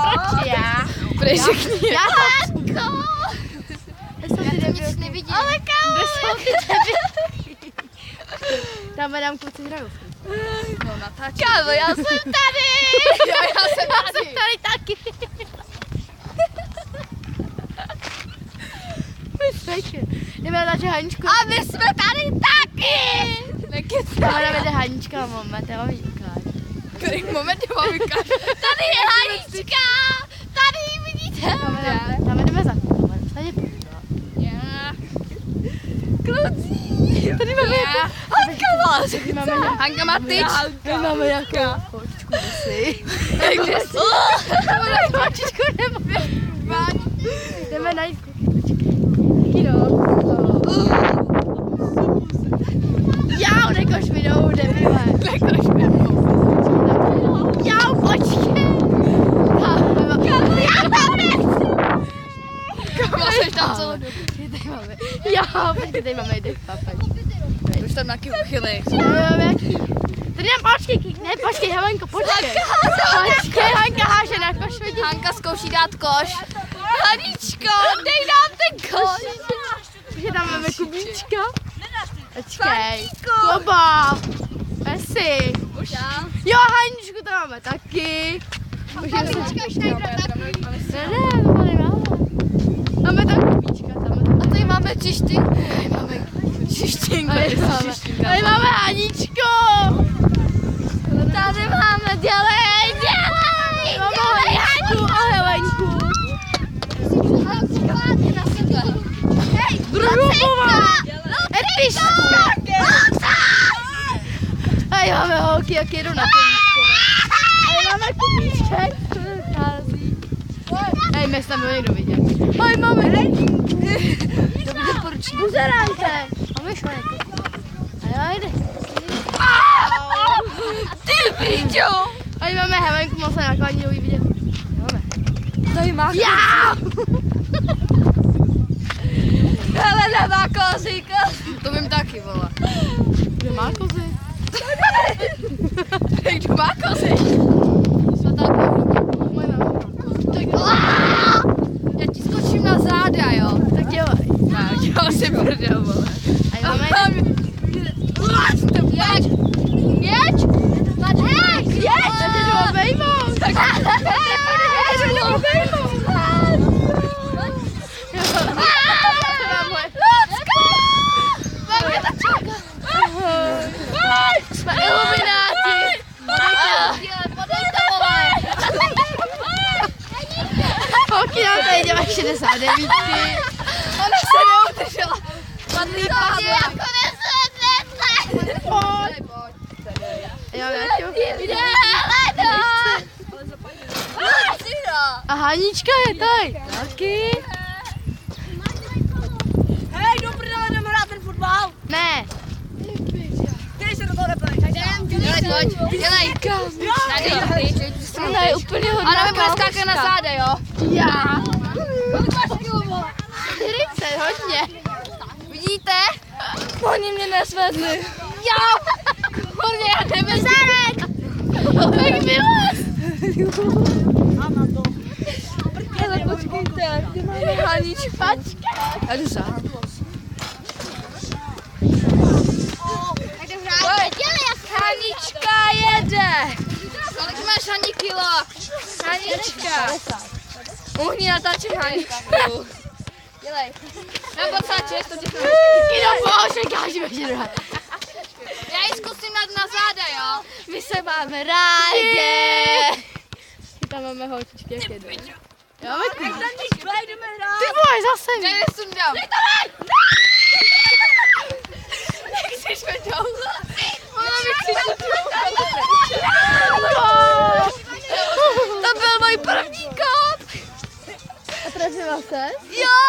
Proč já? Řekni. Já to... Já nic nevidím. Ale kámo! Kde jsou ty debily? Tam vedám kluci hrajou. No natáčí. Kámo, já jsem tady! Já jsem tady taky. Jdeme na Haničku. A my jsme tady taky! Jdeme na Hanička, moment, já vám ukážu. Který moment já vám ukážu? Tady je Hanička! Tady ji vidíte? Tam jdeme za tím, tady povídala. Kluci! Tady máme Hanka má! Tady máme Hanka má tyč! Tady máme nějakou kočičku, kde jsi? Kde jsi? Kočičku nemáme. Jdeme najít kočičky. Kino. Jau, nekož mi jdou, debile. Nekož mi jdou. Jau, počkej. Já tam nechci. Kamo, seš tam celou dobu. Jo, počkej, tady máme jeden papač. Už tam nějaký uchyly. Tady nám počkej, Helenko, počkej. Počkej, Hanka háže na koš, vidíš? Hanka zkouší dát koš. Haničko, dej nám ten koš. Protože tam máme Kubíčka. Počkej. Kuba. Esi. Už já. Jo, Haničku tam máme taky. Máme tam Kubíčka. A tady máme čištinku. Tady máme Haničko. Tady máme, dělej. Máme Haničku a Helenku. Hej, Brubová. Epišku. Tady máme holky, jak jedu na koníčku. Tady máme Kubíček. Hej, my jsme tam někdo viděl. Hej, máme Dobře, poručí. buzeránce. Máme švanek. A jo, jde. Ty píčo. Tady máme Helenku, moc se nakladní nový vidět. Máme. Tady má Já! Helena má kozíka. To vím taky, vole. Kdo má kozy? Kdo má kozy? Svatá Já ti skočím na záda, jo. Tak dělej. Tak, dělal si prdel, vole. A jo, máme... Jeď! Jeď! Hej, jeď! Já tě jdu obejmout. Tak Já tě jdu obejmout. Lucka! Mám je tačáka. Jsme ilumináti. Podejte, vole. Holky nám tady dělají 69. Ona se neudržela. Padlý pádle. Pojď. Jo, já tě A Hanička je tady. Taky. Hej, do prdele, jdeme hrát ten fotbal. Ne. Ty se do toho nepojď. Dělej, pojď. Dělej. Nadej ty. Ona je úplně hodná. Ona mi bude skákat na záda, jo? Já. Kolik máš kilů, vole? 40, hodně. Vidíte? Oni mě nesvedli. Jo! Kurně, já jdeme zárek! Tak vylez. Ale počkejte, kde máme Haničku? Já jdu za. Hanička jede! Kolik máš, Hani, kilo? Hanička. Uhni, natáčím Haničku. Dělej. Nebo sáčeš, to dělám. Kino, bože, kážeme, že hrát. Já ji zkusím dát na záda, jo? My se máme rádi. Tam máme holčičky, jak jedou. Já máme kudy. Jdeme hrát. Ty vole, zase. Já je sundám. Nechceš mě dlouho? Ona mi křičí. To byl můj první kop. A trefila se? Jo.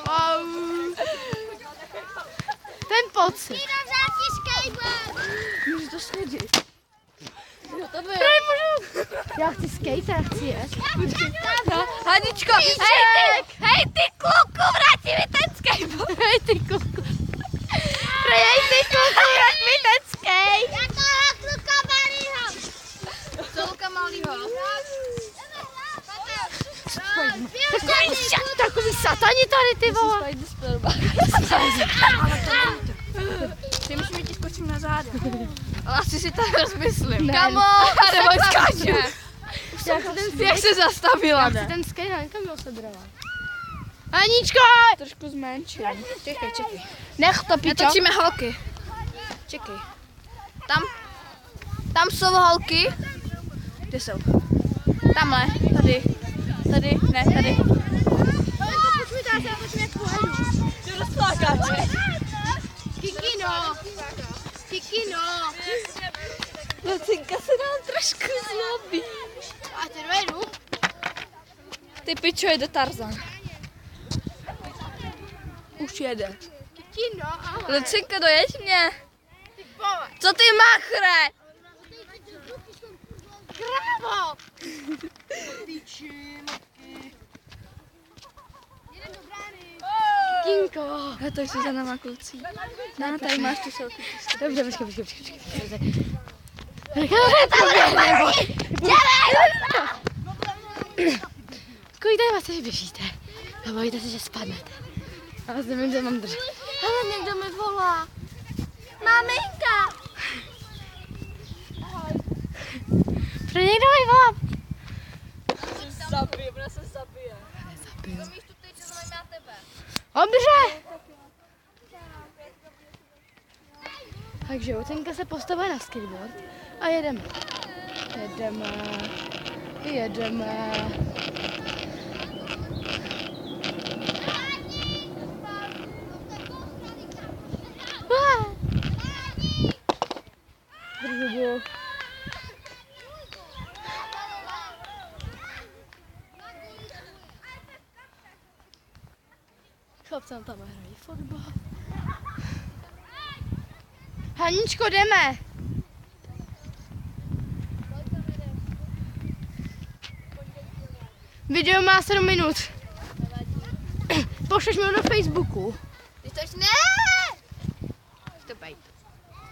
Au. Ten pocit. Můžu to schodit. Jo, to byl. Já chci skater, já chci jet. Haničko, hej ty kluku, vrátí mi ten skateboard. Hej ty kuku. Hej ty kuku, vrať mi ten skate. Já toho kluka malýho. Co Luka malýho? Stani tady, ty vole. Ty myslím, že ti skočím na záda. Ale asi si to rozmyslím. Ne. Kamo, nebo skáče. Jak se zastavila? Já chci ten skate, kam byl sebrala. Aničko! Trošku zmenším. Čekej. Nech to, pičo. Natočíme holky. Čekej. Tam jsou holky. Kde jsou? Tamhle, tady, ne, tady. Jdu do slákače. Kikino. Lucinka se nám trošku zlobí. A ty dojdu? Ty pičo, jde Tarzan. Už jede. Kikino, ahoj. Lucinka, dojeď mě. Ty vole. Co ty machre? Krávo. Tyči, matky. Jedem do brány. Kikinko. A to jsi za náma kluci. No, tady máš tu selfie. Dobře, počkej. Kolik vás tady běžíte? A bojíte se, že spadnete. Ale jsem jim, že mám držet. Ale někdo mi volá. Maminka. Pro někdo mi volá. Zabije, ona se zabije. Dobře. Takže Lucinka se postavuje na skateboard a jedeme. Druhu. Chlapci tam hrají fotbal. Haničko, jdeme. Video má 7 minut. Pošleš mi ho na Facebooku. Ty tož ne! To bejt.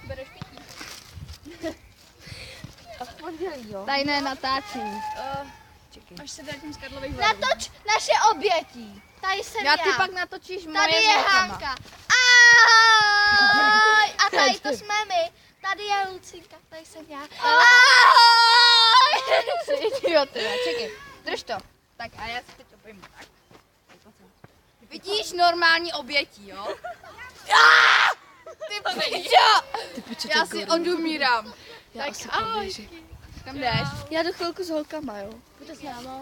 Bereš pití. Tajné natáčení. Až se vrátím z Karlových Varů. Natoč naše oběti. Tady jsem já. Ty pak natočíš moje Tady s je holkama. Hanka. Ahoj. A tady to jsme my. Tady je Lucinka. Tady jsem já. Ahoj. Jsi idioty, čekej. Drž to. Tak a já si teď to pojmu. Tak. Vidíš normální obětí, jo? Ty pičo! Já si odumírám. Já Tak asi ahoj. poběžím. Kam jdeš? Já jdu chvilku s holkama, jo? Pojďte s náma.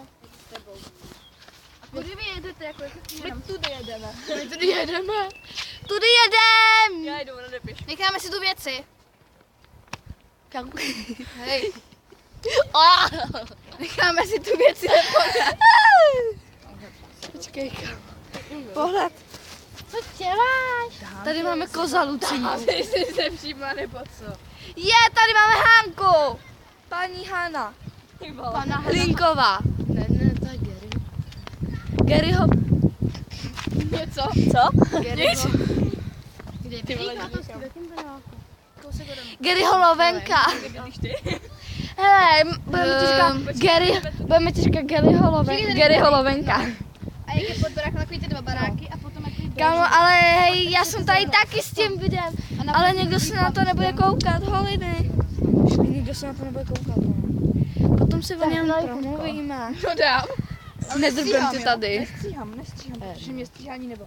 A kudy vy jedete, jako my tudy jedeme. My tudy jedeme. Tudy jedem! Já jdu, ona nepíš. Necháme si tu věci. Kam? Hej. Necháme si tu věci nebo ne? Počkej, kam? Pohled. Co děláš? Tady máme koza Lucinu. Aby jsi se všimla nebo co? Tady máme Hanku. Paní Hana. Pana Hlinková. Ne, to je Gary. Garyho. Něco? Co? Garyho. Kde je příklad to s květím panáku? Garyho Lovenka. Hele, budeme ti říkat Garyho Lovenka. A jak je pod barákem takový ty 2 baráky a potom takový Kámo, ale hej, já jsem tady taky s tím videem. Ale někdo se na to nebude koukat, holiny. Nikdo se na to nebude koukat, potom si o něm promluvíme. No dám. Nedrbem ty tady. Nestříhám, protože mě stříhání nebo.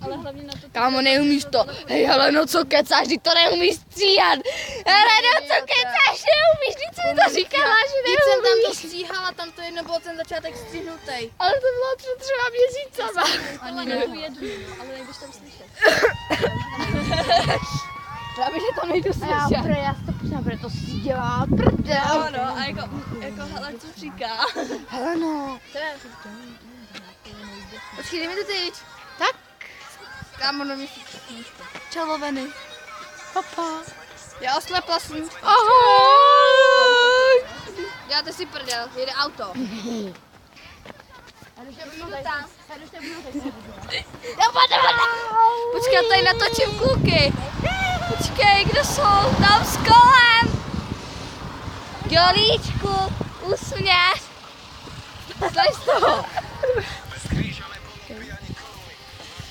Ale hlavně na to... Kámo, neumíš to. Hej, Heleno, co kecáš, ty to neumíš stříhat. Heleno, co kecáš, neumíš, ty jsi mi to říkala, že neumíš. jsem tam to stříhala, tam to jedno bylo ten začátek stříhnutej. Ale to bylo před 3 měsícama. Ani nejdu jednu, ale nejdeš tam slyšet. Právě, že to nejdu slyšet. Já si to pustím, protože to si dělá prdel. No, a jako hele, co říká? Heleno. Počkej, dej mi to teď. Tak. Kámo, no měsíc knížku. Čeloveny. Papa. Já oslepla sluníčko. Ahoj. Děláte si prdel, jede auto. Počkej, já tady natočím kluky. Počkej, kde jsou? Tam s kolem. Jolíčku, usměř. Slyš to?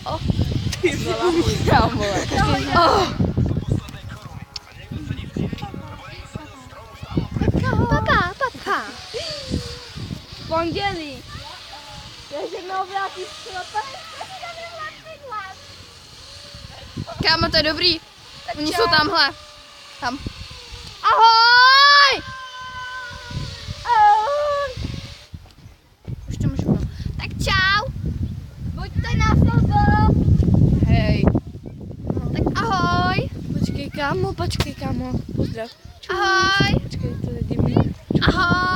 Papa. Pondělí. Takže mnou vrátí Kámo, to je dobrý. Oni jsou tamhle. Tam. Ahoj! Už to můžu. Tak čau. Buďte na slovo. Hej. Tak ahoj. Počkej, kámo. Pozdrav. Ahoj. Počkej, to je divný. Ahoj.